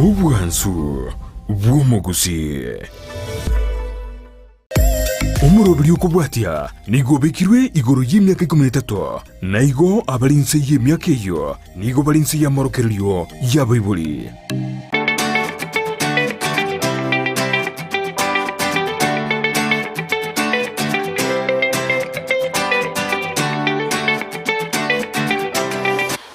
Ubwansu bw'omuguzi omurobiri okubwatya nigo bekirwe igoro y'emyaka 13 naigo abalinse y'emyaka eyo nigo balinse y'amorokereryo y'abaibuli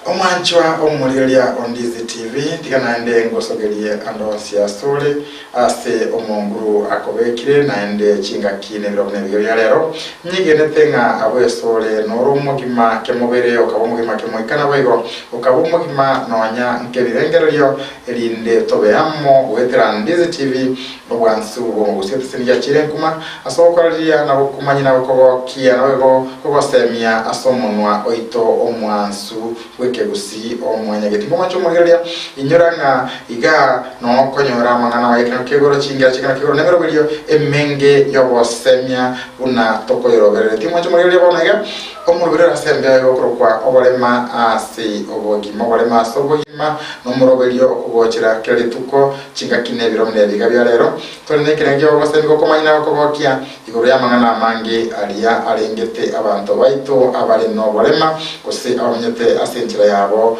Omanchwa omulirya ondizi TV tikanaende ngosogelie andosia story ase omonguru akobekire naende chinga kine birone byo lero nyigene tenga abwe story noromo kima kemobere okabomo kima kemoikana baigo okabomo kima nonya nkebirengeryo elinde tobe ammo wetera ondizi TV obwansu obugusete sinja chirenkuma asokoraliya na kumanyina kogokia nago kogosemia asomonwa oito omwansu wekegusi omwanya getimbo macho mugelia inyoranga iga no konyora mangana waikana kegoro chingira chikana kegoro nemero bilio emenge yobosemia una toko yorobere timo macho mugelia bonega omurubere asembe yo krokwa obolema asi obogima obolema sobogima no murobelio okugochera kerituko chinga kine biromne biga byalero tone kirengyo obosembe kokomanyina kogokia igoro ya mangana mangi alia alengete abantu baito abali no bolema kose abanyete asenchira yabo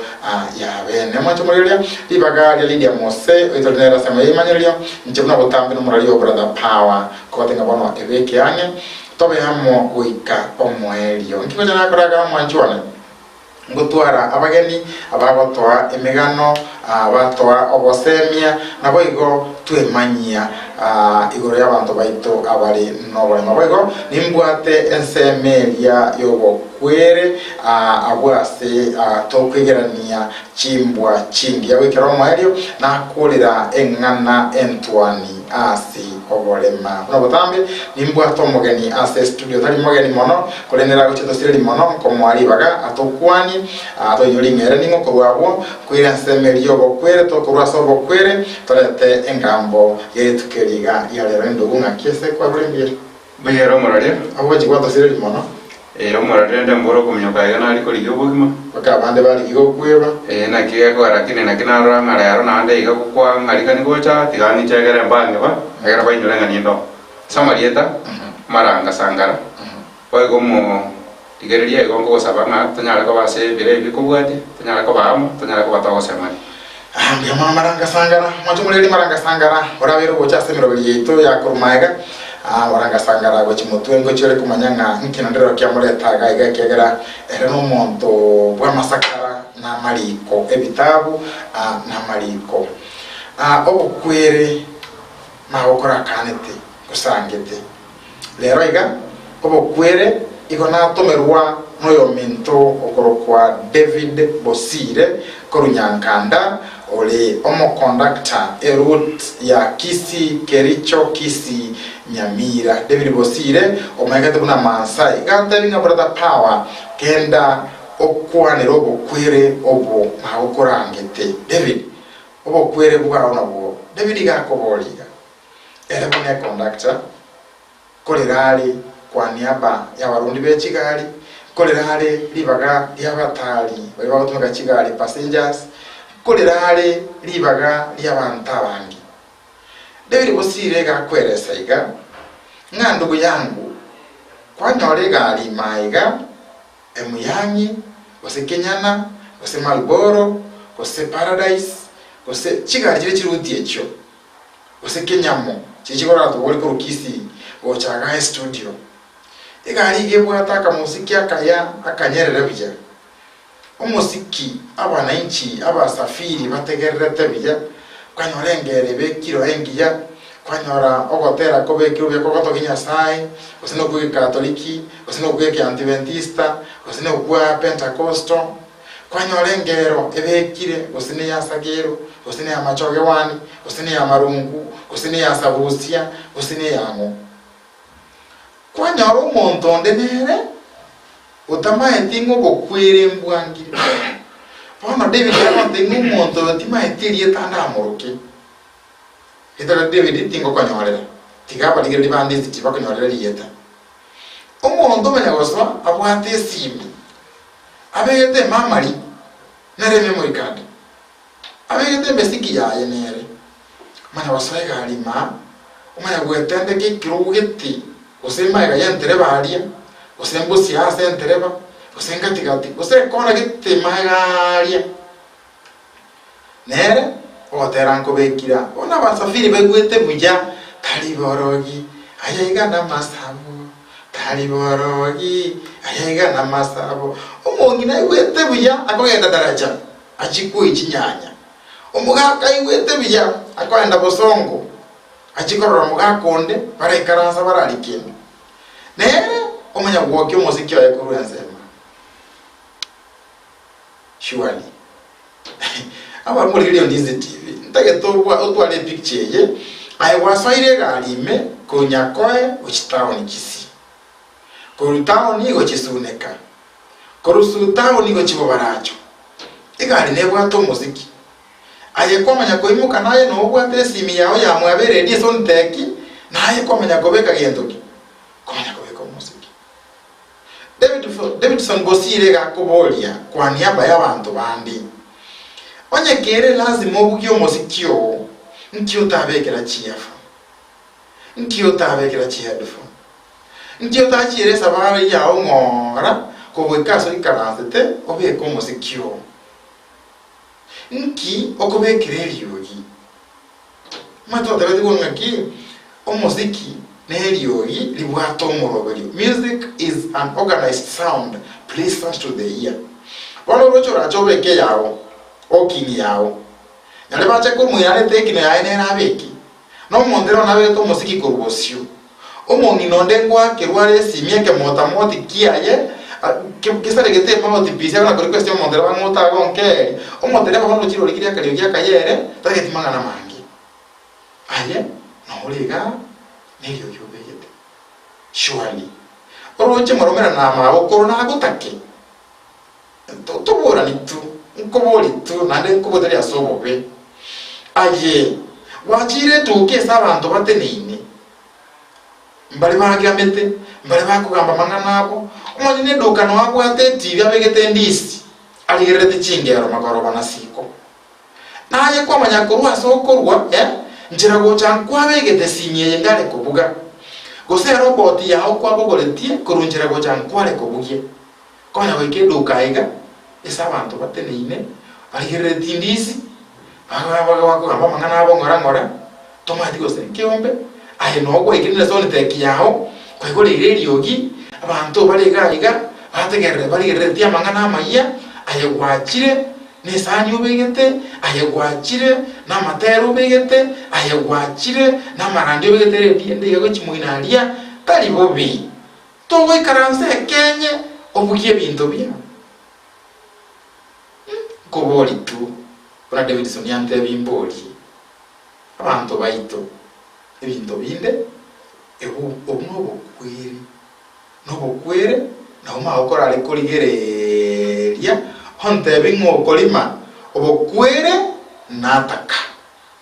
yabe nemacho mugelia libaga lidia mose itonera sema imanyelia nchibuna botambe no muralio brother power ko tenga bono ebeke yange tobe hamo uika omwelio nkikoja nakoraga mwanchwane ngutwara abageni abagotoa emigano abatoa obosemia nabo igo twemanyia igoro y'abantu baito abali nobole mabego nimbwate ensemelia yobo kwere abwase tokwegerania chimbwa chindi yawekero mwelio na kulira engana entwani asi obolema kuno botambe nimbwate omugeni ase studio tali mogeni mono kulenera guchito siri mono komwali baga atokwani atoyolingere ningo kurwabo kwira ensemelia yobo kwere tokurwaso yobo kwere torete engambo yetukeriga yalero ndogunga kiese kwa burembye bayero morale aboji kwato siri mono omorale ndamboro kumnyoka yana aliko ligyo bugima baka bande bali igo kweba na kiye ko arakine na kinaro ngara yaro na ande iga kwa ngalika ni gocha tigani chegere mbange ba agara bayinyo nga nindo samarieta maranga sangara kwa gomo tigereria igo ngo sabanga tanyala ko base bire bikubwate tanyala ko baamo tanyala ko batawo semani ndio maranga sangara mwatumuleli maranga sangara orabero gocha semero bilito ya kurumaiga waranga sangara go chimutwe ngo chire kumanyanga nkina ndero kyamureta gaiga kegera ere no monto bwa masakara na maliko ebitabu na maliko obukwere mahokora kanete kusangete lero iga obukwere igona tomerwa noyo minto okorokwa David Bosire korunyankanda ole omo conductor route ya Kisii Kericho Kisii Nyamira David Bosire omagate buna Maasai gantalinga brother power kenda okwanira obukwere obo mahokorangete David obukwere bwaona bwo David gakoboliga ele bune conductor kolerali kwa niaba ya barundi be Kigali kolerali libaga lyabatali bali batumaka Kigali passengers kolerali libaga lyabantu abangi David Bosire gakweresa iga ngandugu yangu kwanyore gali maiga emuyanyi ose Kenyana ose Marlboro ose Paradise ose Kigali kire kiruti echo ose Kenyamo kikikora to wali ko Kisii gochaga studio igali gebwata muziki akaya akanyerera bijya umuziki abana inchi abasafiri bategererete bijya kwanyorengere bekiro engiya kwanyora ogotera ko bekiro byekogoto kinyasai osino kwe katoliki osino kwe adventista osino kwe pentecostal kwanyorengero ebekire osino ya sagero osino ya machoge wani osino ya marungu osino ya sabusia osino ya ngo kwanyoro umuntu ndenere utamaye tingo bokwere mbwangire Pona David yakonte ngumuntu timaye tiriye tanda muruke Itara David tingo kwanyorera tigaba ligere libande zitiba kwanyorera liyeta umuntu menya goswa abwate simi abeyete mamari nare memory card abegete mesiki yaye nere mana wasaiga alima umanya gwetende kikirugiti usema ga yentereba alia usembo siasa yentereba usenga tigati usekona gite magalia nere oteranko bekira ona basafiri begwete buja taliborogi ayayiga n'amasabu taliborogi ayayiga n'amasabu umongi nawe wete buya akogenda daraja achikuwa ichinyanya umugaka iwete buya akoenda bosongo achikorora mugakonde barekaransa bararikene nere umenya gwoke umuziki wa yakuru yanzema surely aba muri radio ndizi TV ntage tobwa otwale picture ye aiwasaire galime konyakoe uchitaoni kisi korutaoni go chisuneka korusutaoni go chibobaracho igali nebwato muziki aye kwamanya koimuka naye no bwate simi yao ya mwabere die son teki naye kwamanya kobeka gendoki kwamanya kobeka muziki Davidson Bosire gakobolia kwa niaba y'abantu bandi onye kere lazima obugyo muzikio nkyo tabekera chiyafa nkyo tabekera chiyadufa nkyo tachiresa bari yawo ngora kobwekaso ikaranzete obeko muzikio nki okobekera eliogi mato tabeti ngaki omuziki n'eliogi libwato omuroberi. Music is an organized sound pleasant to the ear. Wano rocho rachobeke yawo okini yawo nyale bache ko muyale tekino ya ene nabeki no mondero nabe to musiki kurubosio omoni nonde ngwa kerwale simie ke motamoti kiaye kisare gete mama tipisa na kuri question mondero bamota gonke omondere bamano chiro likiria kali ya kayere tageti mangana mangi aye no liga nilio yobegete surely oroche moromera na mawo korona agutake to bora ni tu nkoboli tu nande nkoboteri asobobe aye wachire tukesa abantu bateneine mbali bagamete mbali bakugamba mangana abo umanyi ne dokano wako ate TV abegete ndisi alirete chingero makoro banasiko naye kwa manyakuru asokorwa njira gocha kwabegete simye ngale kubuga gose robot yaho kwabogoletie kurunjira gocha kwale kubugie konya weke dokaiga esa abantu bateneine alirete ndisi wako mangana abo ngora tomati gose kiombe aye no gwe kinile zone teki yaho kwegole ireliogi abantu balegayiga bategerere baligere tia mangana amaya aye gwachire nesani ubegete aye gwachire na matero ubegete aye gwachire na marandi ubegete ndiende yago chimuinalia tali bobi towe karanse kenye obugie bintu bya koboli tu para Davidson yante bimboli abantu baito ebintu binde obunobo kweri nobokwere na uma okora ale koligereria honte bingo kolima obokwere nataka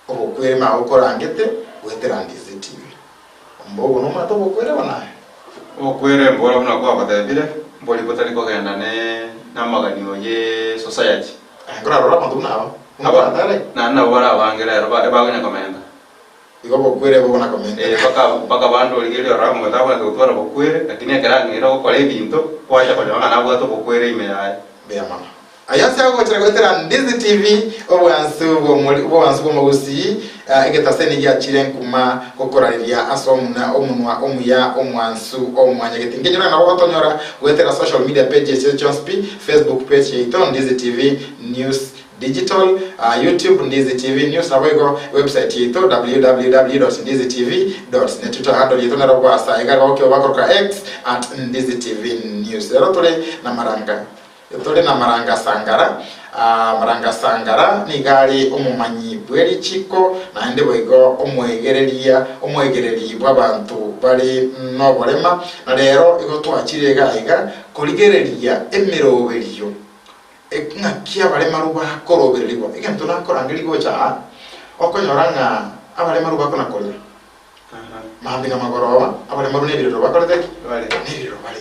obokwere ma okora ngete wetera ndizi TV mbogo no mato bokwere bana okwere mbora buna kwa batebile mboli botali ko genda ne namaganyo ye society ngora rora bantu nabo nabandale na bora bangera baganya komenda igo bokwere bona komenda baka bando ligero ramo ngata utwara bokwere lakini akarangira okore bintu kwacha kwa na bwato bokwere imeya be mama ayase ago tregotera Ndizi TV owansu mugusi igeta seni ya chirenkuma kokorariria asomuna omunwa omuya omwansu omwanya getingenyora na botonyora gwetera social media pages Johnsp Facebook page yeito Ndizi TV news digital YouTube Ndizi TV news abego website yeito www.ndizitv.net Twitter handle yeito na robasa igara okyo bakoroka X @Ndizi TV news erotole na maranga yotole na maranga sangara ni gali omumanyi bweri chiko na ende bwego omwegereri bw'abantu bali no bolema na lero igo twachire gaiga koligereria emiroberiyo ngakia balema ruba korobererwa ikintu nakorangirigo cha okonyoranga abalema ruba kona kola maambinga magoroba abalema runebiriro bakoreteki nebiriro bali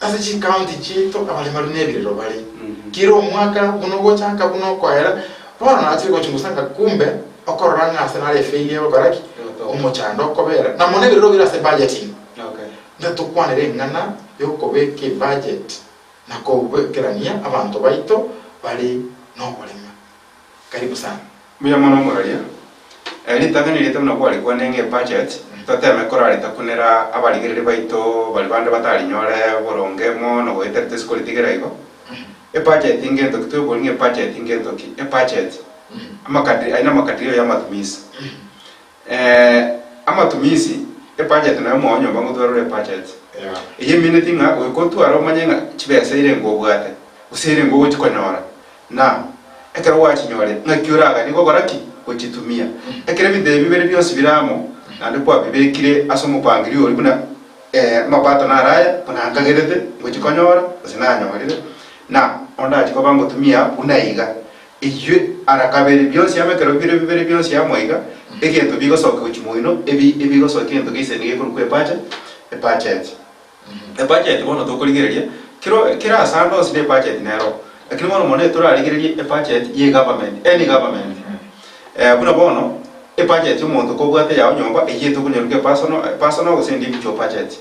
Asachi county chito abalema runebiriro bali kiro mwaka buno gochaka buno kwaera bona na atiko chungusanga kumbe okoranga senale failure okoraki umuchando okobera na mone biro bira se budgeting ndatukwanire ngana yokobeke budget na kobekerania abantu baito bali no kulima. Karibu sana muya mono muraria litangani litamna kwa alikuwa nenge budget toteme korali takunera abaligirire baito bali bande batali nyore borongemo no goiterete skuli tigera igo budget ingento kitubo nge budget ingento ki budget amakadri aina makadrio ya matumizi amatumizi budget na mo onyo bango twarore budget iyi minute nga ko twaro manyenga chibese ile ngobwate usire ngo chikonyora na ekera wachi nyore ngakyuraga niko koraki kuchitumia ekere binde bibere byose biramo nande kwa bibekire asomo pangiriyo uri kuna mapato na raya kuna ngagerete ngo chikonyora usinanyore na onda chiko bango tumia unaiga iyo arakabere byose yamekero bibere byose yamoiga egento bigosoka uchimuino ebi gosoka egento gise nige kurukwe budget budget bono tokoligereria kira asando sine budget nero lakini bono mone turaligereria budget ye government any government buna bono budget y'umuntu ko bwate yawo nyomba eyeto kunyoruke personal gusindi bicho budget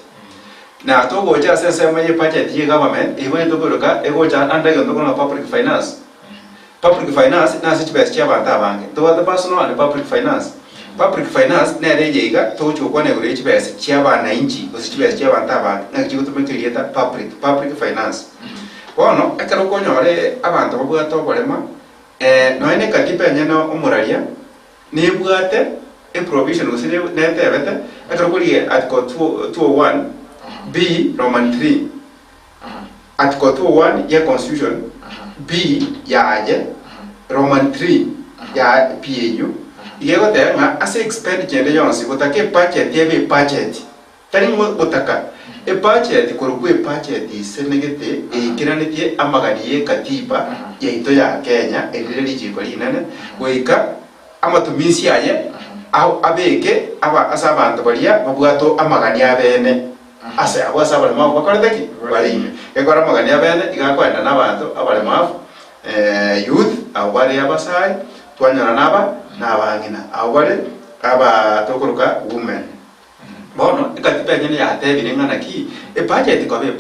na togoja sesema ye budget ye government iwe tokoroka egoja andaga ndokona public finance na sichibes chabanta abange to the personal and public finance na rejeiga to chukwa ne ure chibes chabana inchi usichibes chabanta abange na chigutumikirieta public finance bono ekero konyore abantu babwato bolema no ene katiba nyeno umuraria ni bwate provision usire netebete ekero kuri article 201 B Roman 3 article 201 ya constitution B ya aje Roman 3 ya PAU igego tenga ase expenditure yonsi gutake budget yebe budget tani gutaka budget kurukwe budget isenegete ikiranetie amaganiye katiba ya ito ya Kenya elireli jiko linene goika amatumisi aye au abeke aba asabantu balia babwato amagani abene ase abasa bali mafu bakoreteki bali ekora amagani abene igakwenda nabantu abali mafu youth abali abasai twanyana naba nabangina abali aba tokuruka women bono ikatiba nyene ya tebire ngana ki budget ko be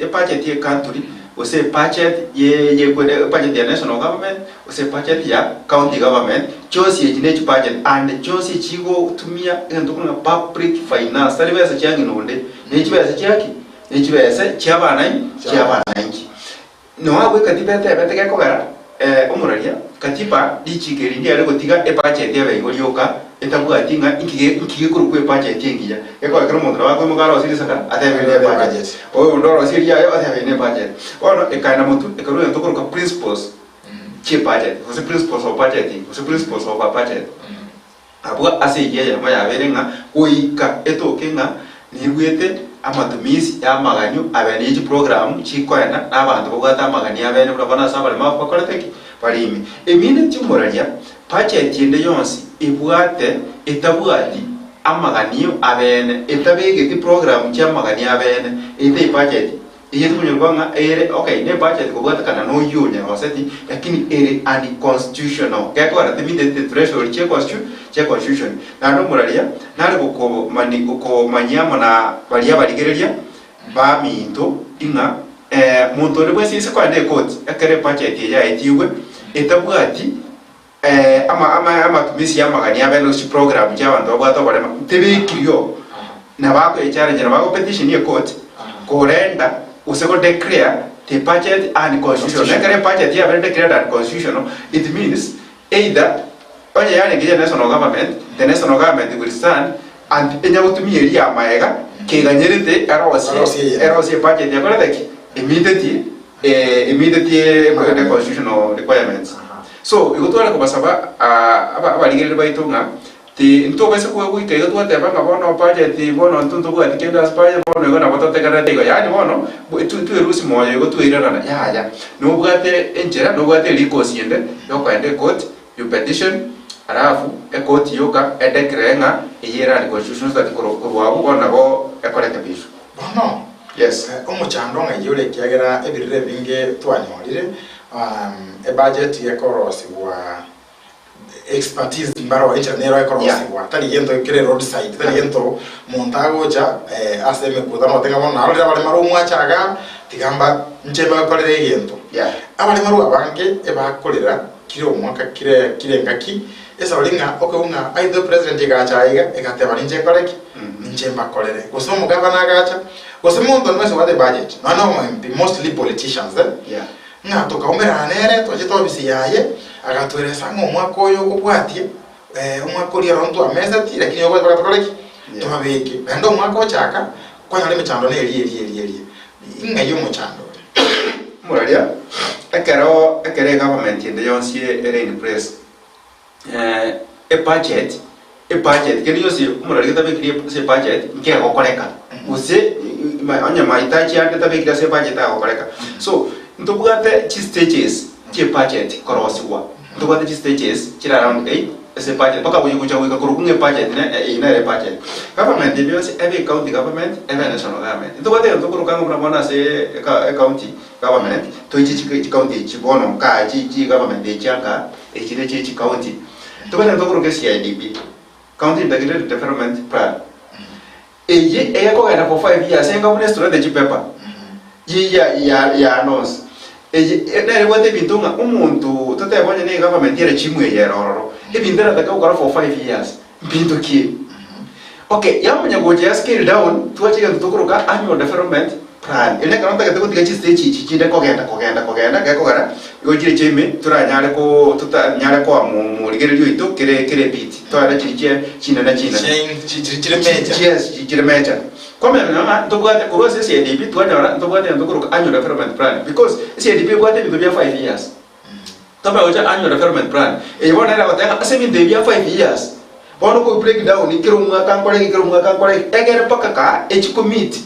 budget ye country ose budget ye kwede budget ya national government ose budget ya county government chose ye ne budget and chose chigo tumia ndokuna public finance tali bese changi nonde ne chibese chaki ne chibese chabana inchi no abwe katiba tebete ke kogara umuraria katiba dichigeri ndi ari gotiga budget ya bayigoryoka etabwa tinga ikige kurukwe budget yengiya eko akero mondra wako mugaro siri saka atebene budget o ndoro siri ya atebene budget ono ekaina mutu ekero ento kuruka principles che budget ose principles of budgeting ose principles of budget abwa asiye ya maya berenga oika etokenga nirwete amatumizi ya maganyu abene iki program chikwenda nabantu bogata magani abene urabona sabale mako koreteki barimi emine timuraria budget yende yonsi ibwate etabwati amaganiyo abene etabege di program cha magani abene ite budget iyetu kunyurwanga ere okay ne budget ko bwata kana no yunya waseti lakini ere unconstitutional kakwa ratimite the threshold che constitution na no muraria nari ko manyama na balia baligereria ba minto inga muntu le bwese kwa de court ekere budget ya etiwe etabwati ama tumisi ya magani abeno si program cha bantu bwata bare tebikiriyo na bako challenge na bako petition ya court korenda useko declare the budget unconstitutional ekere budget ya very declared unconstitutional it means either onye yani ngiye national government the national government will stand and enya gutumia ria maega keganyerite erosi budget ya koreki immediately the constitutional requirements so igotwara ko basaba abaligere baitunga ti ntobese ko guike igotwate banga bono budget bono ntuntu ko atikenda spaye bono igona botote kana tego yani bono tu erusi moyo igotwirana ya no bwate enjera no bwate likosiende yokwende court you petition arafu court yoka edekrenga iyera ni constitution that korwabu bona bo ekoreka bisu bono yes omuchando ngayole kiagera ebirire binge twanyorire budget yekorosibwa expertise mbaro engineer wa korosibwa tali yento kire roadside tali yento montago ja aseme kudano tenga bona alira bale maru mwachaga tigamba ncheba kolere yento abale maru abange ebakolera kire omwaka kire ngaki esa olinga okunga either president gachaiga egateba ninje koleki ninjemba kolere gosomo governor gacha gosomo ndo nweso wa the budget no mostly politicians nga tukaumira nere twachito bisi yaye agatweresa ngo mwaka oyo kubwatie umwaka uri aronto ameza ti lakini yoba bakakoleki tumabeke ndo mwaka ochaka kwanya le mechando ne eri inga yo mochando muralia ekere government inde yonsi ere in press a budget kile yosi muralia tabekiri se budget nke akokoleka use anya mahitaji yake tabekiri se budget akokoleka so ntobugate chi stages chi budget korosiwa ntobugate chi stages chi around 8 ese budget baka kuja wika kurukunge budget ina budget government bios every county government every national government ntobugate ntokuruka ngomra bona se county government to chi county chi bono ka chi government de changa chile chi county ntobugate ntokuruke CIDP county integrated development plan eye ko era for 5 years enga une strategy paper ya announce nere wote bintunga umuntu tatebonye ne government yere chimwe yeroro ebindera takakora for 5 years bintu ki okay yamunya goje scale down tuachika tukuruka annual development plan ene kanonta kateko tigachi stage chinde kogenda gekogara yojire chime turanyale ko tutanyale ko mu ligererio ito kire bit to ara china chire meja kome na ntobwate kurose CDP twanyora ntobwate ndokuruka annual development plan because CDP bwate bintu bya 5 years toba oja annual development plan ebona era batanga asemi de bya 5 years bono ko break down ikiro mwaka nkole egere paka ka echikomit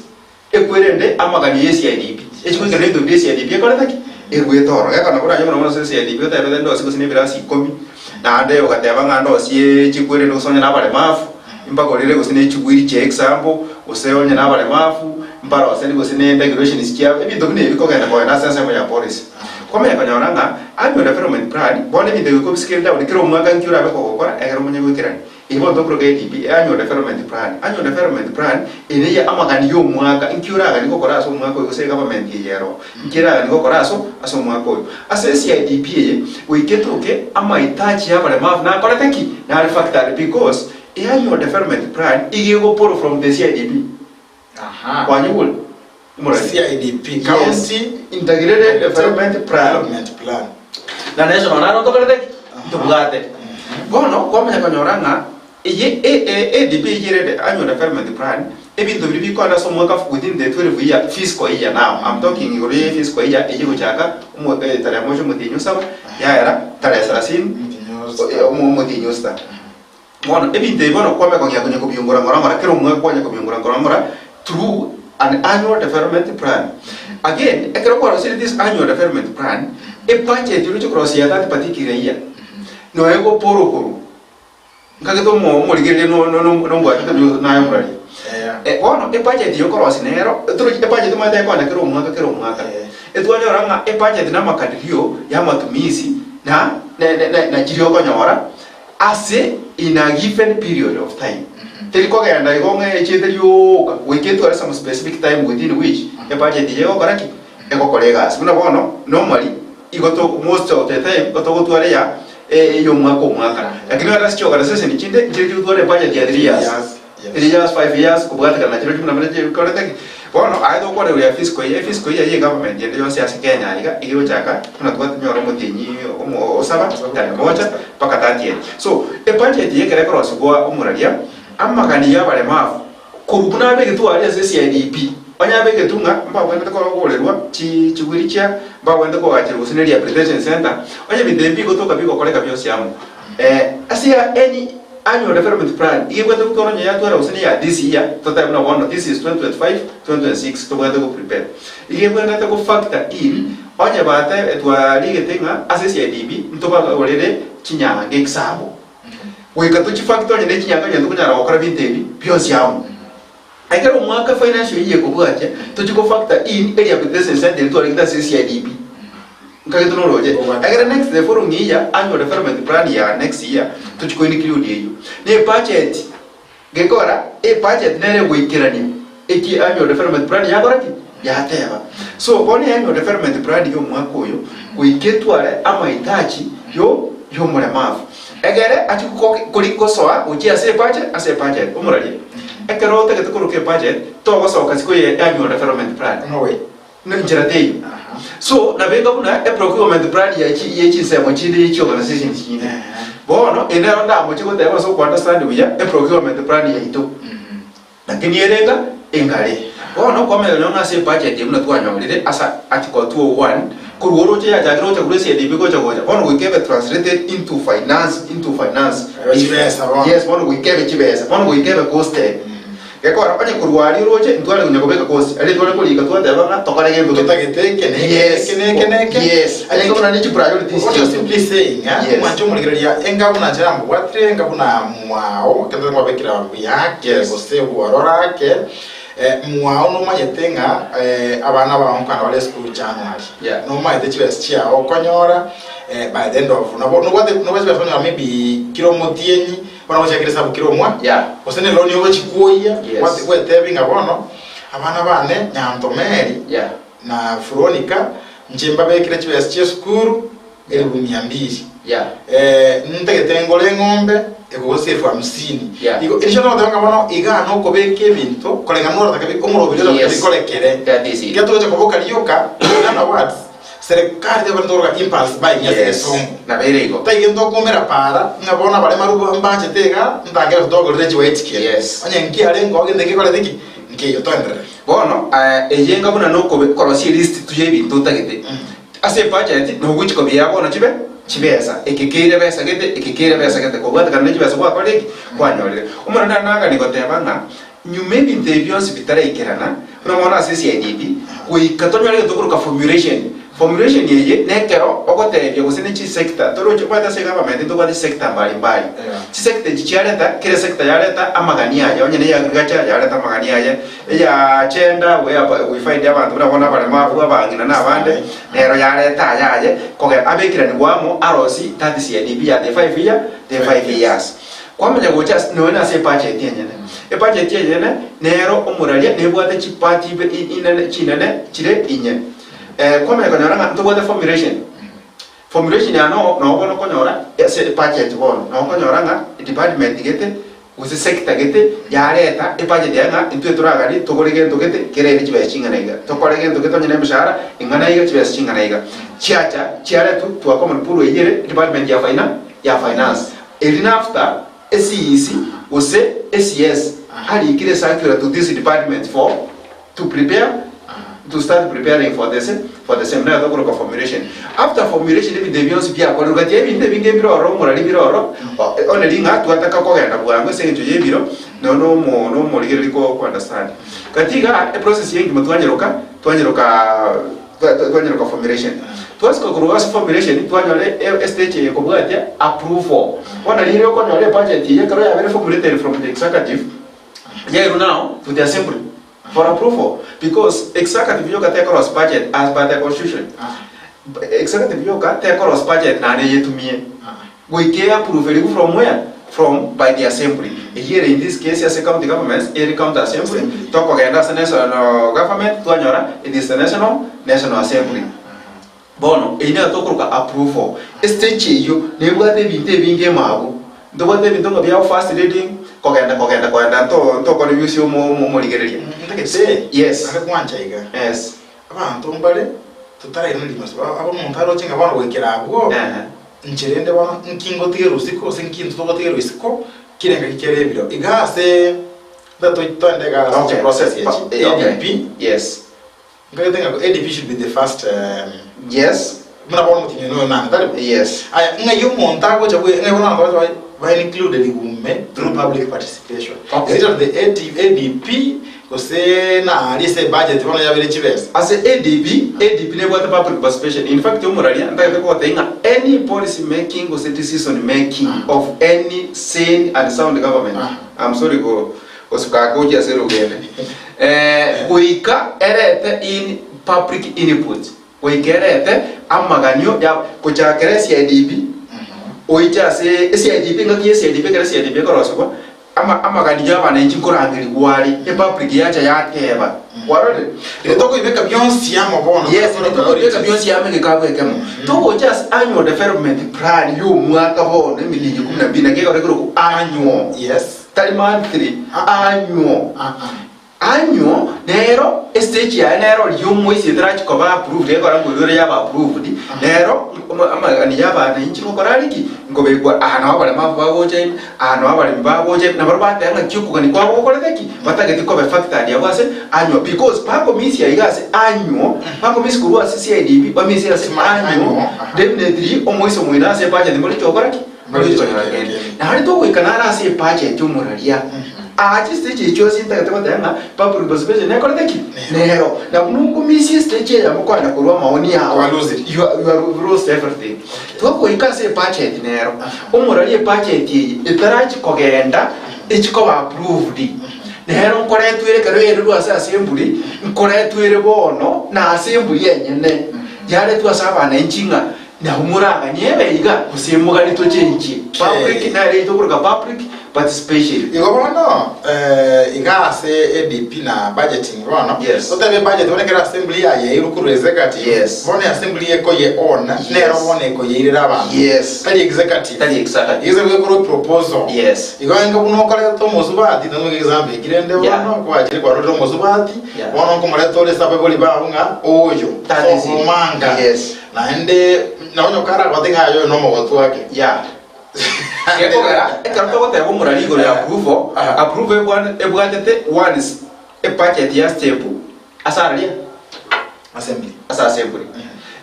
ekwerende amagani CDP echikwengere ndo CDP ekoleta ki erwetoro yakana kura nyoma no CDP otabede ndo sikosine birasi 10 na ande okateba ngando sie chikwerende usonya nabale mafu imbagolele gusine chigwiri che example useonye nabale mafu mbara waseni gusine integration sikia ebintu bine bikogenda kwa na sense ya policy kome yakanyoranga annual development plan bone binde ko skill down kiro mwaka nkyura bako gukora egero munye gwikirani ibo ndo pro KDP annual development plan ine ya amagani yo mwaka nkyura ga niko koraso mwaka ko se government yero nkira ga niko koraso aso mwaka ko asesi IDP wiketuke ama itachi ya bale mafu na koleteki na factor because annual development plan igego poro from the CIDP kwa nyul CIDP county integrated development plan na national na ndo kale tubugate bono kwa manya kanyoranga ADP yere annual development plan ebintu bili bikora so mwaka within the 12 year fiscal year now I'm talking your fiscal year ejigo chaka tare mojo mutinyo saba ya era tare 30 mutinyo sta bono ebinte bono kwa me konya kunya kubyungura ngora kero mwaka kwanya kubyungura ngora through an annual development plan again ekero kwa this annual development plan e budget yucho cross ya that particular year no ego porokoro ngageto mo ligere no mbwa tabu na yomrali bono e budget yo cross nero through e budget mata kwa kero mwaka etwanya oranga e budget na makadirio ya matumizi na jirio kwa nyora ase in a given period of time teliko genda igonge chiterio weketu some specific time within which e budget yego karaki ego kolega sibuna bono normally igoto most of the time goto gotware ya yo mwaka lakini hata sio kana sasa ni chinde ndio tuone budget ya 3 years 5 years kubata kana chiro kimna manaje koleteki bono aido kwa ya fiscal year government ndio yose ya Kenya igo chaka tunatwa nyoro mutinyi osaba tani moja paka 30 so e budget yekere cross kwa umuralia amagani ya bale mafu kurukuna bege tu ali ase CIDP onya bege tunga mba wende ko golerwa chigwiricha mba wende ko achiro usine rehabilitation center onya bidembi go toka biko koleka byosi amu asia any annual development plan iye wende ko tonya ya twara usine ya this year to time na one this is 2025 2026 to wende ko prepare iye wende ko factor in onya bata etwa ligetenga ase CIDP mtoba olele chinyanga example weka to factor ne chinyanga nyandu kunyara okora bintebi byosi amu aikero mwaka financial year ko bwache to chiko factor in area business center to rekita CIDP ngagitunoloje agera next the following year annual development plan ya next year tuchiko include hiyo ne budget gekora budget nere gwikirania iki annual development plan ya gorati ya teba so bone annual development plan yo mwako yo gwiketware amahitaji yo mulemavu egere ati kurikosoa uji ase budget umurali ekero tegetukuruke budget to gosoka siko ye annual development plan no way no njirateyo so na benga buna procurement plan ya chi semo chindi chi organization chindi bono enero ndamo chiko teba so understand uya procurement plan ya ito lakini erenga engale bono komele no ngase budget yemuna twanyolire asa article 201 kuruoro che ya jagiro cha kuresi edibi ko cha goja bono we gave translated into finance yes bono we gave chibesa bono we gave cost gekora panye kurwari roche ntwale kunyakobeka cost ali twale kulika twate banga tokale gendo tutagiteke neke yes ali ngona ni priorities what you simply saying mwancho muligeria engabuna jambo watre engabuna mwao kendo ngwabekira yake gose warorake mwao no mayetenga abana ba mukana wale school January no mayete chibes chia okonyora by the end of no what no maybe kilo motieni bana wachakire sabu kilo mwa osene loni obo chikuoya what we tebinga bono abana bane nyantomeri na Veronica njemba bekire chibes chia school 200 ntegetengole ngombe ekose 50 iko ilishoto ndanga bono iga no kobeke bintu kolenga nora takabi omurobirero bikolekere gato cha koboka liyoka na words serikali de bandoroga impulse buying yes na berego tayendo komera para ngabona bale marugo mbache tega ndangera dogo reji wetike anya nki alengo ogende kikole diki nki yo tondere bono eyenga buna no korosi list tuje bintu tagete ase budget no which ko biya bono chibesa ekekere besa gete ko bwata kana chibesa kwa kolegi kwanyolere umwana nanga nikotebanga nyumebi ntebyonsi bitara ikerana unomona sisi edidi kuikatonyole tukuruka formulation yeye nekero ogotebye gusene chi sector toroje kwata se government to kwata sector mbali chi sector chiareta kire sector yareta amagania ya onye ne ya agriculture yareta amagania ya gender we find abantu urabona bale mafu abangina nabande nero yareta yaje koge abekira ni wamo arosi 30 CDB ya the 5 years kwamenya go just no na se budget yenyene budget yenyene nero omuralia nebwate chi party inene chinene chire inye kwamenya konyora ntobwa formulation ya no bono konyora se budget bono no konyora nga department gete usi sector gete yareta budget yanga into turagari togorege ndogete kerere chibe chingana tokorege ndogete nyene mshahara ingana iga chibe chingana iga chiara tu common pool yere department ya finance elina after SEC use SES hali kile circular to this department to start preparing for the seminar to formulation. After formulation, if the beyond pia kwa lugha yebi nde binge biro murali biro only nga tuataka kwa ganda bwango sengi tuje biro no ligeri ko understand. Katika a process yengi mutwanyeroka formulation. Tuasko kurugas formulation twanyole stage ko bwatia approval. Wana liro ko nyole budget ye karo ya very formulated from the executive. Yeah, now to the assembly for approval because executive yoga take across budget as per the constitution. Executive yoga take across budget na yetumie. We can approve it from where? From by the assembly. Here in this case, as a county government, every county assembly, talk against the national government, it is the national assembly. Bono, ina tokuruka approval. Stage you never binge mabu. The what they don't be fast reading. Kogenda to ko review mo ligereria say yes akwancha iga yes abantu mbale tutare no limas abo montaro chinga bana wekera abo ncherende bana nkingo tigerusiko sinkinto to tigerusiko kirenga kikerebiro iga se dato itondega process ADP yes ngatenga ADP should be the first yes mna bana mutinyo no na yes aya ngayo montago chabwe ngabona kwa by included through public participation. Instead of the ADP, because na lise budget wana ya vile chivesa. As a ADP never the public participation. In fact, umuralia ndaka kwa tenga any policy making or decision making of any sane and sound government. I'm sorry go osuka ko ya zero gele. Kuika erete in public input. oikerete amaganio ya kuchakere CIDP oicha se CIDP ngakie CIDP kare CIDP koroswa amaganio abanenchi korangiri gwari e public yacha yakeba warore toko ibeka byonsi yamo bono yes toko ibeka byonsi yamo ngikabwe kemo toko just annual development plan yo mwaka bono emiliji 12 na keko rekoro annual yes tari monthly annual annual nero stage ya nero yomo isi trachi ko ba approved eko rango yore ya ba approved nero amagani ya ba na inchi ko korariki ngobe kwa ana wabale mabagoje ana wabale mbagoje na barba tanga chuku kani kwa ko koleki batageti ko be factor ya wase annual because pako misi ya igase annual pako misi kuwa CIDP ba misi ya annual definitely omoiso moina se paje de moli chokoraki na hari to ko ikanara se paje chumuraria stage chose intakatema tanga public participation ne koleki nero na kunungu misi stage ya mukwana kurwa maoni yawo you are lose everything to ko ikase budget nero umurali budget yi itarachi kogenda ichiko approved nero nkoretwire karo yeru asa assembly nkoretwire bono na assembly yenyene yare twasaba na inchinga na umuranga nyebe iga kusimugari to change public na reto kuruka public participation igobono igase ADP na budgeting bono yes. So tebe budget one kera assembly ya irukuru executive yes. Bono assembly eko ye on yes. Nero bono eko ye iraba yes tali executive izo ko proposal yes igoenga buno kale to mozubati no example kirende bono kwa ajiri kwa ro mozubati bono ko mare tole sabe boli ba unga oyo so manga yes na ende na onyo kara kwa tinga yo no mo gotu wake Ekaruto gote bomurali go ya approve one ebwatete once a budget ya step asaralia assembly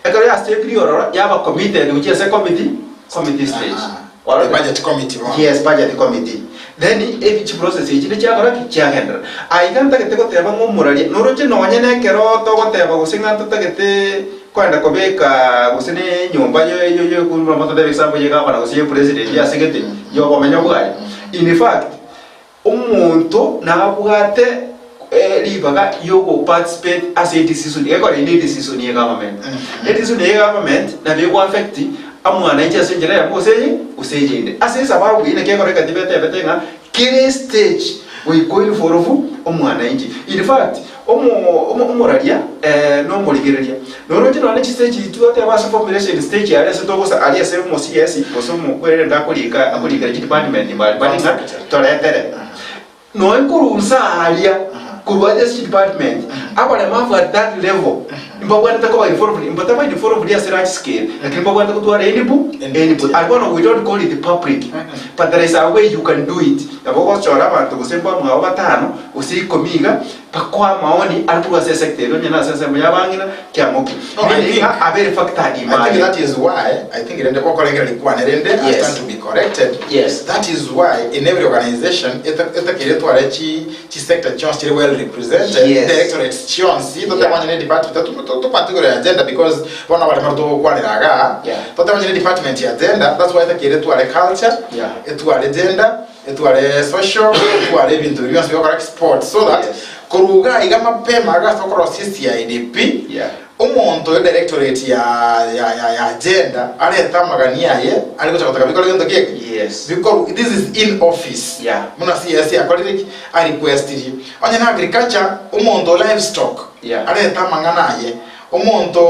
ekaro ya step yorora yaba committee which is a committee stage or budget committee yes budget committee then each process ichine chakora kichagenda aiganta gete gote bomurali noroche nonyene kero to gote bagusinga tutagete kwenda kobeka gusene nyumba yo kumva moto de example yega bana gusiye president ya segete yo komenya bwari in fact umuntu nabwate libaga yo go participate as a decision ego ni decision ye government decision ye government na be go affect amwana icha senjera ya moseje usejinde asesa babu ine keko reka tibete betenga kile stage we going for omwana inji in fact umuralia no murigereria no roje no next stage tuate abasa formulation stage ya rese to gosa ali ase mo CS bosomo kwere ndakolika akolika department bali nga toletere no enkurunsa alia kurwa this department abale mafu at that level mbabwana takoba informed mbatabai informed ya large scale lakini mbabwana kutwara anybu I want we don't call it the public but there is a way you can do it yabo chora abantu gusemba mwa batano usikomiga pakwa maoni alikuwa se sector nyo na sasa muyabangina kyamoki a very factor di I think that is why I think irende kokolengera likuwa nerende has to be corrected yes that is why in every organization etakire tware chi sector chance well represented directorates chance to the department to particular agenda because one of them to kwaniraga to the department agenda that's why etakire tware culture etware gender etware social etware bintu byose byo sports so that koruga igama pema gasokoro CIDP umuntu yo directorate ya agenda aleta magania ye aliko chakotaka biko lendo keke because this is in office muna CS akoliki a request ri onye na agriculture umuntu livestock aleta mangana ye umuntu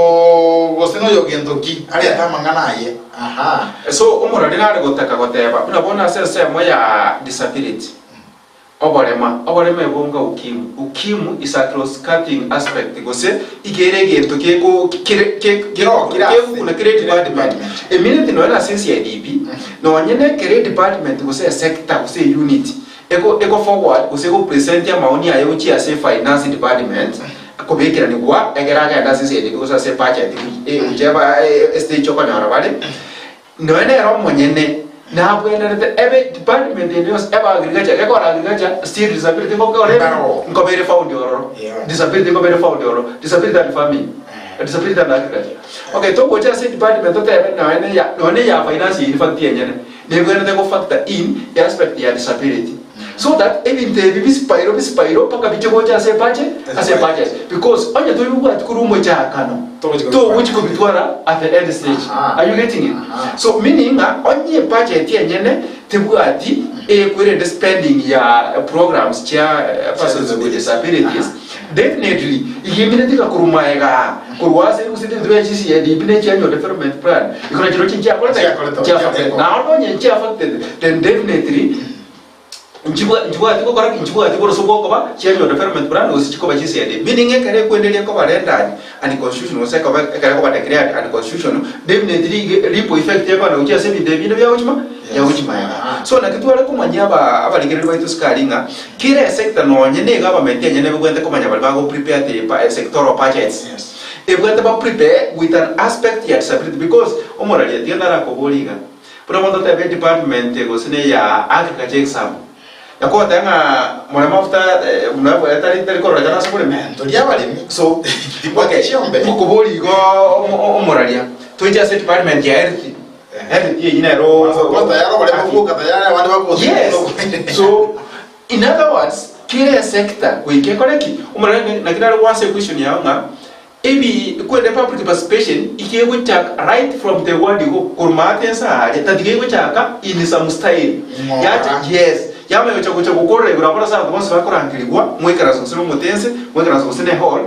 goseno yogendoki aleta mangana ye so umurali nari gotaka goteba unabona sese moya disability oborema ebonga ukimu is a cross cutting aspect gose igerege to keko kuna create department immediately no na sense ya DB no nyene create department gose sector gose unit ego forward gose go present ya maoni ayo uchi ya finance department akobekera ni gwa egeraga ya sense ya DB gose se budget ujeba stage chokana bale no ene ro monyene na bwenderete ebe department news eba agriculture eko agriculture still disability ko bere found yoro disability ko bere found yoro disability and farming disability and agriculture okay to go just department to tebe na ene ya finance in fact yenyene ne bwenderete ko factor in aspect ya disability so that even the bispiro paka biche gocha ase paches because onye to you at kurumo cha kano to which could be at the end stage. Are you getting it? So meaning onye budget yenyene tibuati the spending ya programs cha persons with disabilities definitely immediately kurumaega kurwase usite dwechi ya dibine cha your development plan ikona chiro chinja kwa now onye cha affected then definitely njua tiko rosobo ko ba change your development plan usichiko ba chisi meaning ekare kuendelea ko barenda and constitution ose ko ekare ko ba declare and constitution definitely ripo effect yako na ucha sebi devine bya uchima ya uchima so na kitu wale kumanya abaligirira baitu skalinga kire sector no nyene government nyene bwende kumanya bali bago prepare the sectoral budgets ebwende ba prepare with an aspect ya disability because omorali tienda ko boliga pero mondo te department go sine ya agriculture exam yako tanga mwana mafuta mnavo yatari korora kana sabule to dia bali so okay shombe mukuboli go omoralia to just department ya health ina ro kwa tayari wale mafuka tayari wale wako so in other words kile sector kuike koreki omoralia na kila one question ya nga ebi kwende public participation ikiego chak right from the word go kurmate sa tadige chaka in some style ya yes yama yo chako gukora igura sana kubanza bakorangirwa mwekara sosino mutense mwekara sosine hall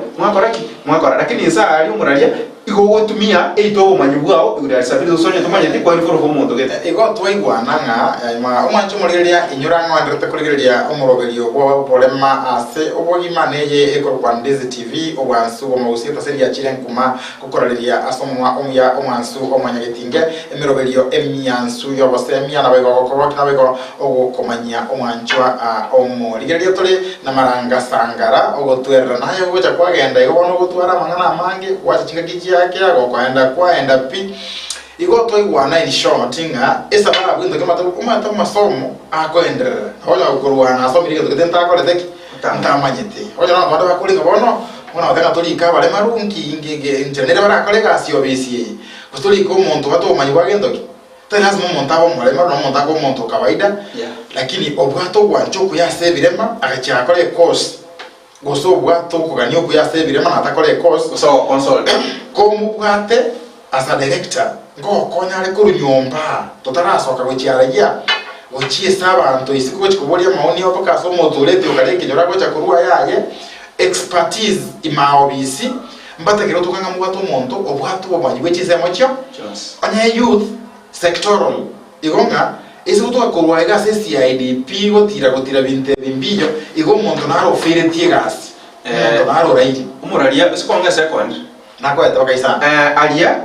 mwakora lakini sa ali umuralia iko gutumia eito manyubwao igura sabiri sonye tumanye ti kwa info ho muntu gete iko twaigwana nga umanchu muriria inyuranga wandirete kuriria umurogerio kwa polema ase obogima neye eko kwa Ndezi TV obwansu omausieta seria chiren kuma kukorariria asomwa omya omwansu omanyagetinge emirogerio emiansu yobosemia na bego ko na bego ogukomanya omwanchwa omurigerio tole na maranga sangara ogotwerera nayo gocha kwagenda igo no gutwara mangana mangi wacha chingakiji yake agokwenda kwaenda pi igo toigwana in short nga esa bara bwindo kama umata masomo akoenderera hola ukurwana asomire gito tenta akole teki ntamanyete hola no bado bakulinga bono ona oteka tolika bale marungi ngege internete bara kolega sio bisi kustoli ko monto bato manywa gendoki tena lazima montabo mole maro montabo monto kawaida lakini obwato gwancho kuya sebirema agacha akole course goso bwato kuganyo kuya sebirema na atakole course so consult como bwate as a director ngo konyale kuru nyomba totarasoka gochiaragia gochie sabantu isiko chikubolia maoni opo kaso motulete ukaleke nyora gocha kurua yaye expertise imaobisi mbategero tukanga mubwato monto obwato bomanyi bwechize mocho anya youth sectoral igonga isibuto akorwa egase CIDP gotira binte bimbillo igo monto naro ofere tiegasi naro right umuralia sikonga second nakweta bakaisa alia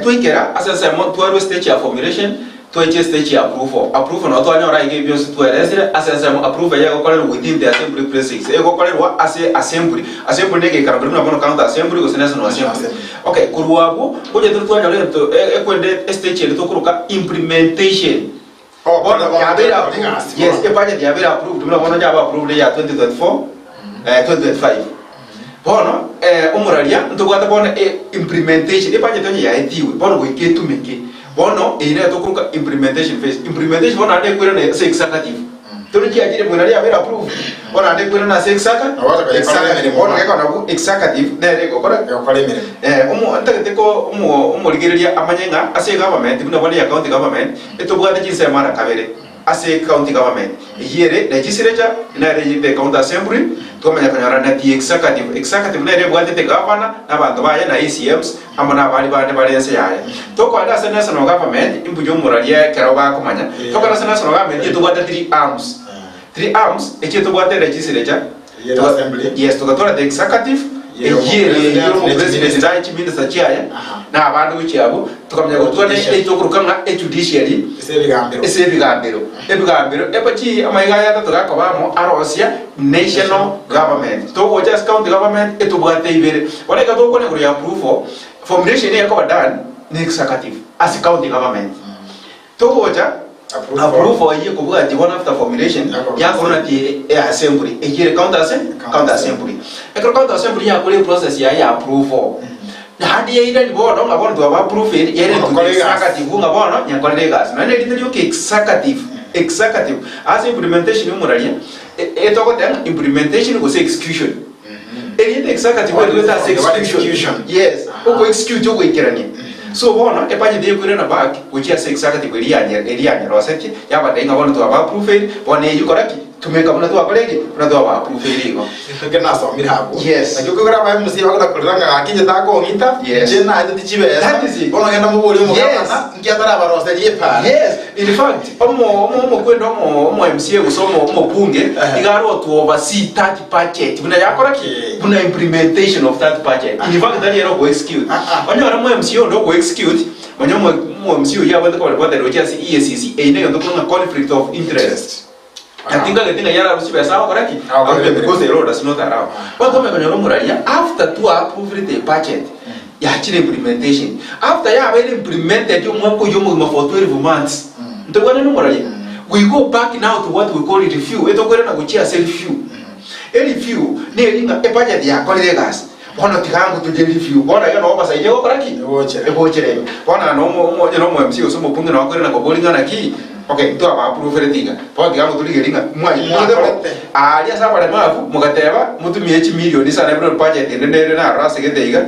tuikera asasa mo tuaro stage ya formulation tuache stage ya approval no twanya ora ige byo tueresere asasa mo approve ya gokorera within the assembly precincts gokorerwa assembly nege karabulu na bono count assembly go senasa no assembly okay kuruwabo koje twanya lero to ekwende stage ile tokuruka implementation yes budget ya vera approved mna bono ya approved ya 2024 2025 bono umuralia ntugwata bono implementation budget ya etiwe bono go iketumeke bono ine tokuruka implementation phase bono ande kwira na executive toliki ajire mwana ya vera approve bono ande kwira na executive bono ngeka na executive nere gokora yokolemere ntagiteko umurigereria amanyenga ase government bino bali ya county government etobwate jinse mara kabere ase county government yere legislature na the county assembly tomanya kanyara na the executive na bwate the governor na bantu baye na ECMs amana bali bali ase yaye toko ada national government imbujo muralia kero ba kumanya toko ada national government etobwate 3 arms etobwate legislature assembly yes tokatora the executive yere president da minister chiaya na abantu wichabo tukamenya gutwane etokurukanga judiciary esebigambiro epachi amayiga ya tataka bamo arosia national government to just county government etubwate ibere wale ka to kone kuri approve formulation ya ko done ni executive as county government to goja approve ayi ko bwati one after formulation ya kona ti assembly ejire county assembly county assembly ya kule process ya approve na hadi ida ni bono ngabona to approve yere to executive ngabona nyakolele gas na ne little executive executive as implementation umuralia etokotanga implementation go say execution the executive will do that execution yes go execute go ikirania so bona epaje de kwira na back which is executive elianya roseti yaba denga bona to approve bona yukoraki tumeka bona to akolege bona to approve iligo kena so mira hapo yes na kyo kora ba musi bakora kulanga akinje ta ko ngita je na ati tichibe bona ngenda mu boli mu kana ngiatara ba roseti yepa yes in fact omo kwenda omo MCA usomo omo bunge igaro to oversee that budget kuna yakoraki kuna implementation of that budget in fact that yero go execute onyo ara mo MCA ndo go execute onyo mo MCA ya wenda ko wenda ro just EACC ene ndo kuna conflict of interest I think I think yara rusibe sawa koraki because the road is not around but come konyo muralia after to approve the budget ya chile implementation after ya have implemented yo mwako yo mo for 12 months ndo wana muralia we go back now to what we call it review eto kwera na kuchia self review review ne linga e budget ya kolele gas bona tikangu tuje review bona yana oversight yo koraki eboche bona no mo MC so mo punga na kwera na kobolinga na ki okay to aba approve retinga bona tikangu tuligelinga mwaji alia sabale mafu mugateba mutumie chi million isa na budget ndende na rasa gedeiga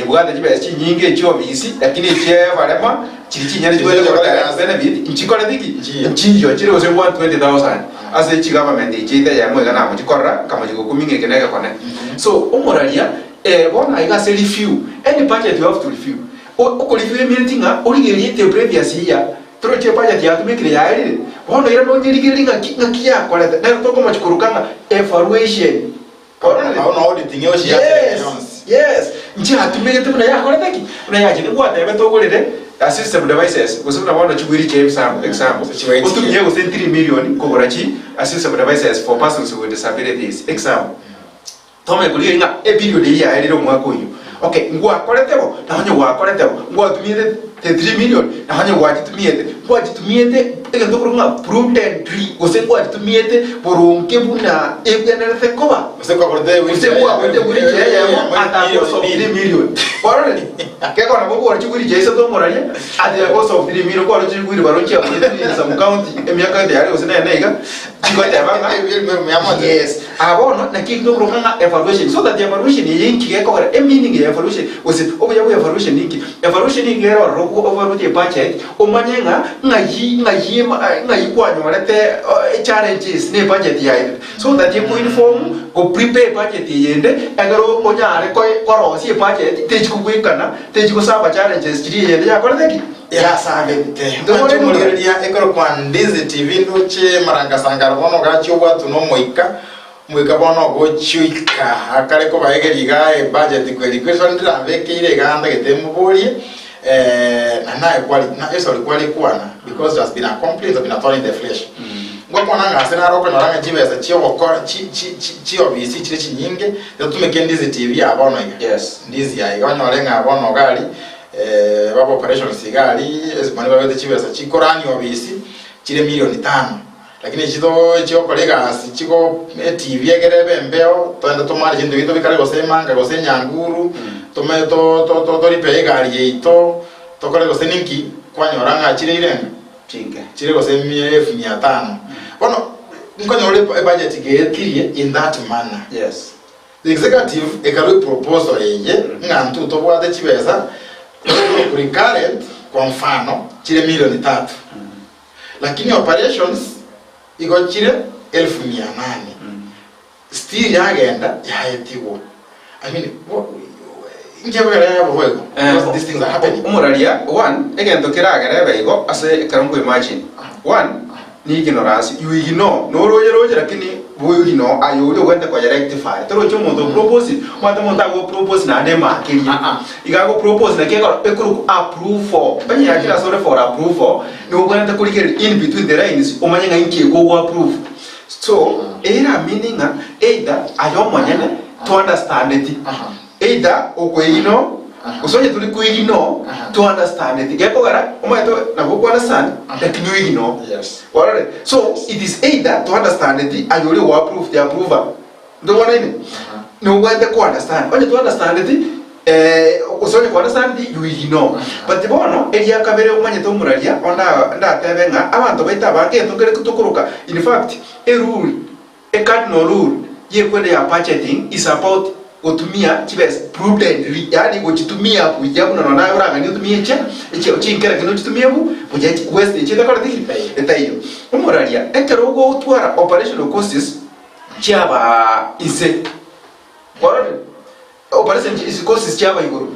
buganda chibesi nyinge cho bisi lakini che balema chiri nyane chibele cho benefit nchikora diki nchiyo chiri ose 120,000 as a government chite ya mwe kana mchikora kama chiko kuminge keneka kone so umoralia bona iga se review any budget you have to review o review meeting origeri the previous year troche budget ya tumikire ya ile bona ira no nyirigiringa kiya kwala na to kama chikurukanga evaluation ona auditing yo shi yes nje hatumike tuna ya kora taki una ya jini kwa tebe to golede system devices kusema wana chugiri che example utumie go 3 million ko gorachi system devices for persons with disabilities example tome kulia nga e period ya elero mwako yu okay ngwa koletebo na hanyo wa koletebo ngwa tumie 3 million na hanyo wa tumie ego kurunga prudently osengwa tumie boronke buna egenere koba osengwa borde osengwa borde buri je ya ata so 3 million orale ke kona bobo wa chuguri je so to moralia ade ko so 3 million ko chuguri baronke ya muri some county emiaka de ari osena nega chiko de banga yes abono na kiko kurunga evaluation so that the evaluation yinki ke ko meaning ya evaluation was obuya bu evaluation yinki evaluation yinki ero ro overall the budget o manyenga ngayi kwanyo lete challenges ne budget ya so that you inform go prepare budget yende agaro onyare ko rosi budget teji kuwekana teji kusaba challenges chiri yende ya koleki ya sabe ndo muliria ekoro kwa Ndizi TV ndoche maranga sangara bono gachi watu no moika bono go chuika akare ko baegeriga budget kweli kwesho ndira vekire ganda getemubori na equality na eso equality kwana because there has been a complaint of been a thorn in the flesh ngoko nanga asena rope na ranga jibeza chio okora chi obisi chire chinyinge tumeke Ndizi TV abono yes Ndizi ya iwanyo lenga abono gali babo operation sigali esipani babete chibeza chikorani obisi chire milioni 5 lakini chio kolega chiko TV egerebe mbeo twenda tomari chindu gito bikare gosemanga gosenyanguru tome to ripe gari yeito tokore goseninki kwanyoranga chire irenga chire gosemie 500 bono nkonyore budget geetirie in that manner yes the executive ekaro proposal yeye ngantu to bwate chibeza recurrent kwa mfano chire milioni 3 lakini operations iko chire 1,800 still yagenda yaetiwo I mean these things are happening umuralia one again to kiragerebe igo ase karango imagine one ni ignorance you ignore no roje lakini bo ignore ayo wenda kwa rectify tero chomo to propose mata monta go propose na de makiri igago propose na keko ekuru approve for bani yakira sorry for approve for no wenda kulikere in between the lines omanyanga inki go approve so era meaning either ayo manyene to understand it either okwino usonye tuli kuigino to understand it geko gara omaito na go understand lakini igino yes alright so it is either to understand it and you will approve the approver ndo wana ini no wanda ko understand onye to understand it usonye kwa sandi you will know but bono elia kabere umanye to muralia onda ndatebenga abantu baita bange tokere kutukuruka in fact a rule a cardinal rule ye kwende ya budgeting is about utumia kibes prudently yani kuchitumia kujabu na nayo ranga ni utumie chinkera kino chitumia bu ujaji west chida kora diki etayo umuralia ekerogo utwara operational costs chaba ise bora operation is costs chaba iguru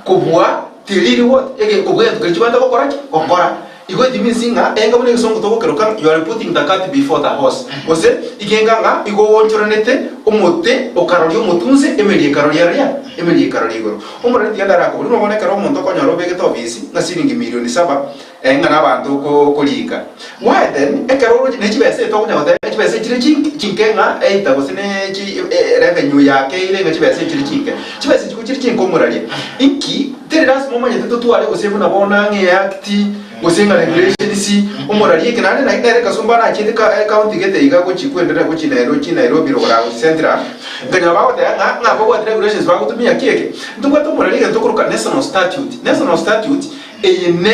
kubwa tiliri what ege kubwa tukachibanda kokora iko dimisinga enga bune songo to keroka you are putting the cart before the horse ose igenga nga iko wonchoranete omote okaroli omutunze emelie karoli area emelie karoli igoro omora ndiandara ko bune bone karo omuntu konyoro bege to bisi na siringi milioni 7 enga nabantu ko lika why then ekaro ne chibese to kunya wata chibese chinkenga eita bosine chi revenue yake ile chibese chibese chikuchirichinko moralia inki teras momanya tutuale osebu na bona nge acti usinga regulation si umorali kinane na ina kasumba na chindika county gete iga ko chikwendera ko Nairobi rora central nganya bawo te nga ko wa regulations ba kutumia kieke ndukwa to morali ga tokuruka national statute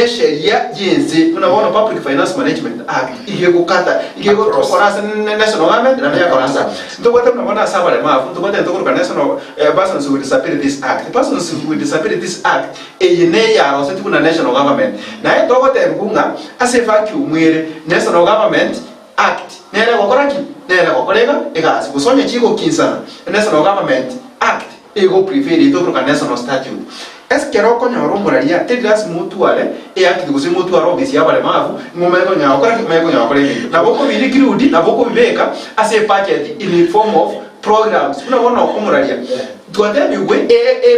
sheria jinsi unaona Public Finance Management Act igekukata igekukora national government na ya korasa ndukwa to mnaona saba le mafu ndukwa to tokuruka national Persons with Disabilities Act Persons with Disabilities Act ya rosa tikuna national government na to ko bunga ase vacuum mwere national government act nere gokoraki nere gokorega egasi kusonye chiko kinsana national government act ego prefer to ko national statute eskero ko nyoro muralia tedas mutuale act gusi mutuaro bisi abale mavu ngomeko nya okoraki meko nya okorege na boko bili kirudi na boko bibeka ase budget in the form of programs unaona kumuralia tuatebe we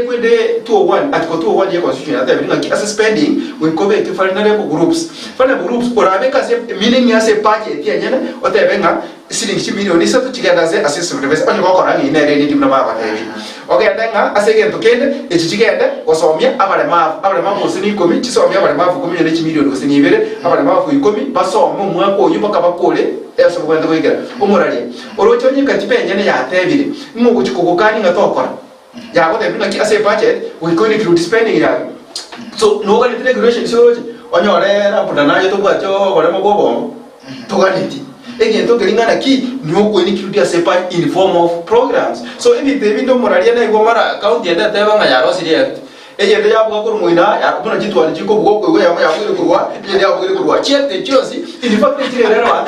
kwende 201 article 201 ya constitution atebe ngaki as spending we kobe ke vulnerable groups orabeka se meaning ya se budget ya nyene otebe nga silingi milioni 3 chigandaze as service onye ko korangi ine ni dimna baba tebi okay ndenga asege ntokende echichigende osomya abale mafu sini komi chisomya abale mafu komi ne milioni osini ibere abale mafu ikomi basomya mwako yubaka bakole eso kwenda kwigera umuralie orochonye katipenye ya tebire ngo chikogokani ngatokora ya ko tebina ki ase budget we going to spending ya so no ga regulation so onyorera putana yo to bwacho bare mogobo to ganiti again to gelingana ki ni ko ni kirudi ase budget in form of programs so ibi tebindo moralia na igomara account ya data banga ya rosiria eye ya bwa ko muina ya buna jitwali chiko bwo ya kwire kurwa ya kwire kurwa check the choice in fact it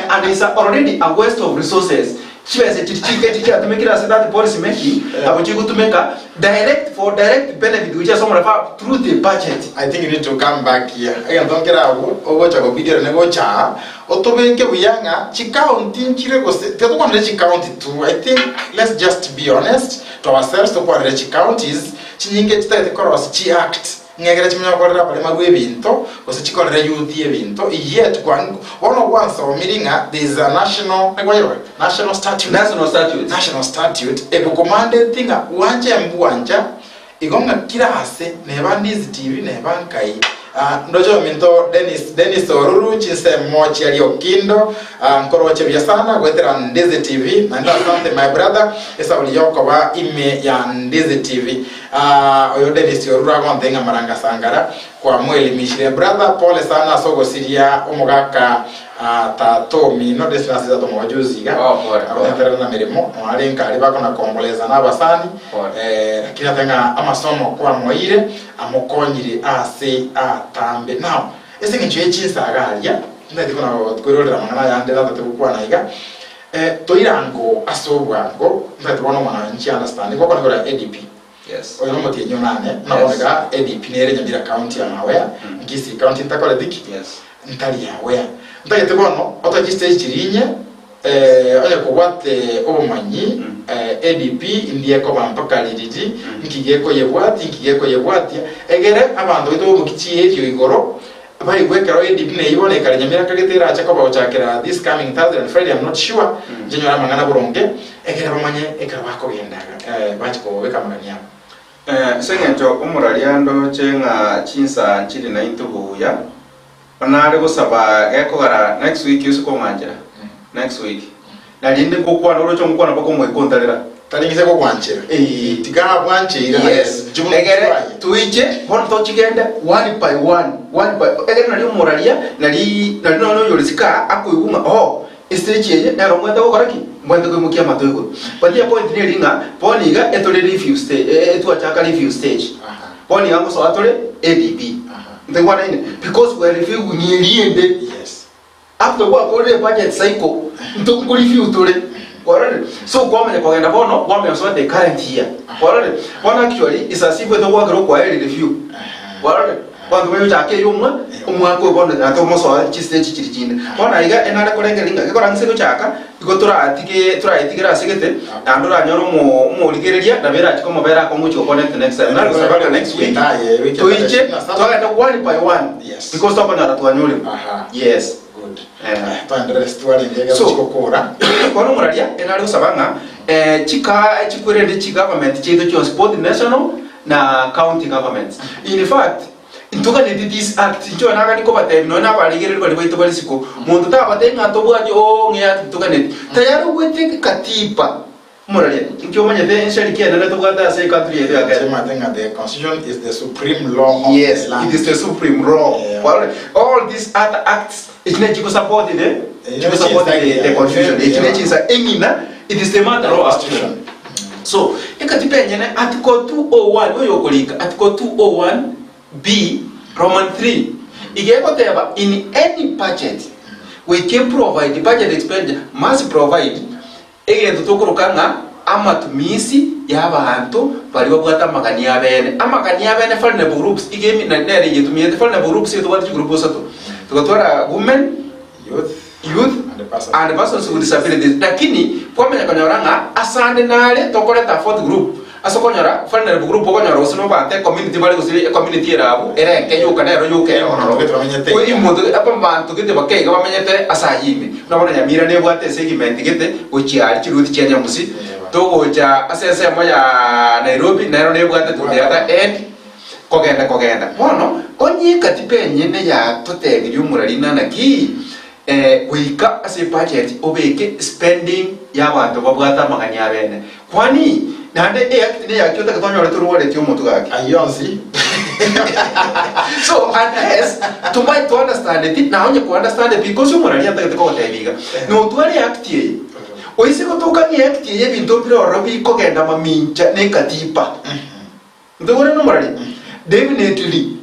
and is already a waste of resources chibese chichike atumikira that policy making abuchiku tumeka direct benefit which is somewhere through the budget. I think you need to come back here again don't get out ogo cha video nego cha otobeke buyanga chikaunti chire ko teto kwa nchi county too. I think let's just be honest to ourselves to kwa nchi counties chinyinge chitete cross chi act ngegera chimya korera pale magwe binto ose chikorera youth ye binto yet kwa once or miringa there is a national statute eko commanded thinga wanje mbwanja igonga kirase neba ndizi TV neba nkai ndojo minto Dennis Oruru chise mochi aliokindo nkoroche bya sana gwetera Ndizi TV na ndasante my brother esa uliyoko ba ime ya Ndizi TV oyo Dennis Oruru agondenga maranga sangara kwa mwelimishire brother pole sana sogo siria omugaka tatomi no desfinasi za tomo wajuziga abonatera na mirimo alinka alibako na kongoleza n'abasani lakini atenga amasomo kwa moire amukonyire ase atambe now ese ngiye chisagalia ndati kuna tkorora mangana yande data tukwa naiga toirango asobwango ndati bona mwana nchi understand kwa kuna ADP. Yes. Oyo moti nyonane na bonega ADP nere nyandira county ya Mawea ngisi county ntakole diki. Yes. Ntali ya Mawea ndagete bono otaji stage chirinye oya kubate omanyi ADP ndiye ko bampaka liriji nkigeko yebwati egere abantu bito mukichi ejo igoro bari gwekero ADP ne yibone kare nyamira kagetera acha ko bawchakira this coming Thursday and Friday I'm not sure jenyora mangana buronge egere bamanye ekara bako yendaga bachiko weka magania sengeto umuraliando chenga chinsa nchiri na intubuya onare gusaba ekogara next week yusuko manjira next week na linde kokwa norocho mukwana bako mwekontalera Taringise ko kwanchira. Tiga kwanchira. Yes. Egere tuije bono tochigenda one by one by egere nali umuralia nali no yorisika akuyuma stage ye na romwenda ko koraki mwenda ko mukia matogo. But the point ni ringa boniga etole review stage etu achaka review stage. Boni yango so atole ADB. Ndengwana ine because we review ni riende. Yes. After what already budget cycle ntongo review tole. So government kogenda bono government so the current year. One actually is as if we don't work kwa review. Quando we jake yumwa umwako bono na to moso stage chiricinde. Bona iga enara korengelinga ke korangse ko chaka iko tura itikira sigete andora nyoro mo ligereria na vera chiko mobera ko mucho connect next time. Na so next week. To iche to enda one by one. Yes. Because to bana to anyole. Yes. So, kono muradia enali usabanga chikurende chi government cheto cho sport national na county governments. In fact, intoka ne this act cho naga niko bate no na baligere bali baito bali siko mundu ta bate ngato bwaje ngia intoka ne tayari wete katiba muradia incho manya the enshari kia na to gata say country yetu ya Kenya. The constitution is the supreme law of the land. It is the supreme law. All these other acts it support the constitution. It is the matter of constitution. So, ikatipenyene article 201 oyokolika article 201B Roman 3 igekoteba in any budget we can provide the budget expenditure must provide egento tokorokanga amatumisi y'abantu bari babwata amagania bene vulnerable groups igemi na nere yetumye vulnerable groups yetu watu group osato tukatwara women youth and persons with disabilities lakini kwa menya konyoranga asande nale tokoleta fourth group asokonyora vulnerable group okonyora usino bate community bali kusiri community erabu erenge yuka nero yuke onoro betwamenyete we imodo apa bantu kite bakega bamenyete asayime nabona nyamira ne bwate segment gite uchiari chiruti chenya musi togoja asese moya Nairobi nero ne bwate tudiata end kogenda bono onyi katipenye ne ya totegi yumurarina naki wika ase budget obeke spending y'abantu babwata maganya bene kwani nande act ne yakyo takatonyora turuwale tyo mutu gake ayonzi so unless to my to understand it now you understand it because you murari atakate ko tebiga no twari act ye oise ko toka ni act ye bintu biro robi ko genda maminja ne katipa ndogore no murari definitely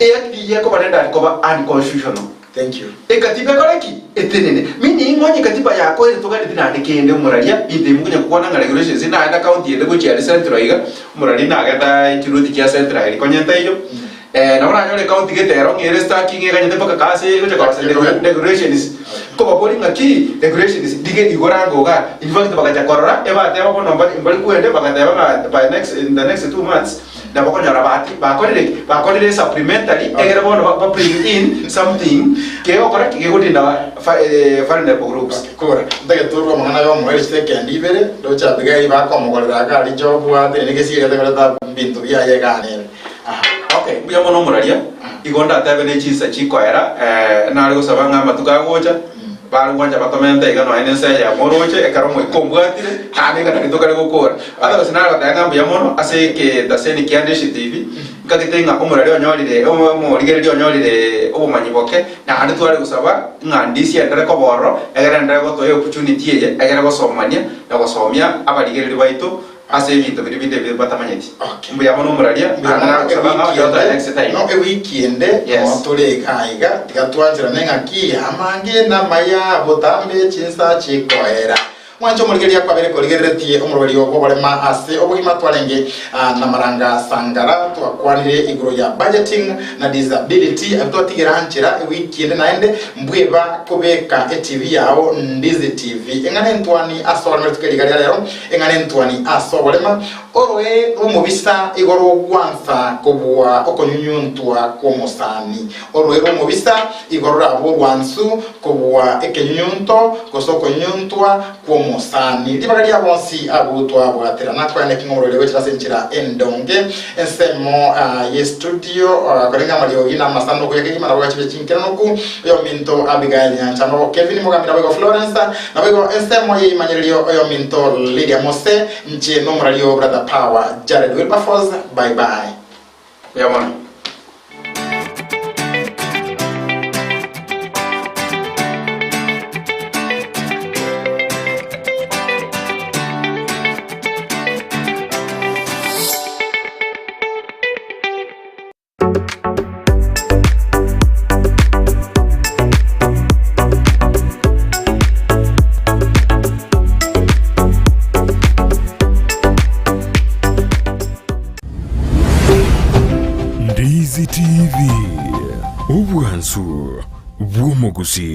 act ye ko banenda ko ba unconstitutional. Thank you. Katiba koreki etenene mini ngonye katiba yako ile toka ndina ndikende muraria inde mukunya kuona nga regulations ina anda county ile gochi ali central iga murari na gata ikiruti kia central ile konyenta iyo na ora nyole county getero ngere stacking ega nyende paka kase gocha kwa regulations ko baboli ngaki regulations dige igorango ga in fact baka jakorora eba teba bono mbali kuende baka teba by in the next 2 months na bako nyara bakolele supplementary egera bono ba bring in something ke okora ke godina vulnerable groups kora ndage turwa mangana yo mweli steke ndibere do cha bigai ba ko mogolera ga ri job wa de ne kesi ga ta bintu bya ye ga ne okay buya mono muraria igonda tabe ne chisa chikoera na algo sabanga matuka gocha baru kwanja bakomenta igano ainense ya moroche ekaromo ikombwatire ane kana kitokale gukora ala sinara batanga ya mono aseke daseni kiandishi TV ngakitenga omurari onyorire omurigereri onyorire obumanyiboke na andi twale gusaba ngandisi endere ko boro egera ndere go toyo opportunity ye egera gosomania na gosomia abarigereri baito ase bintu biri batamanyeti mbuya mono muraria ana gusaba ngaba next time no weekend otore kaiga tikatwanzira nenga ki amange na maya botambe chinsa chikoera mwancho murigeria kwa bere korigeretie omurori obo barema ase obugima twarenge na maranga sangara twakwanire iguro ya budgeting na disability abitotigera hanchira weekend naende mbweba kubeka TV yao Ndizi TV engane ntwani aso barema tukeriga rero engane ntwani aso barema oroe rumubisa igoro gwansa kobwa okonyunyuntwa kw'omusani oroe rumubisa igoro rabo rwansu kobwa ekenyunyunto gosokonyuntwa kw'omusani libagalia bonsi abutwa bwatera natwane kimorole wetirasenchira endonge ensemo ye studio korenga mario ina masano ko yake mana bagachibe chinkiranoku yo minto Abigail Nyanchano Kevin Mugamira bego Florence na bego ensemo ye manyelio yo minto Lydia Mose nche nomralio brother Power Jared Wilberforce. Bye bye. Yeah, man. Ndizi TV, ubwansu bw'omuguzi.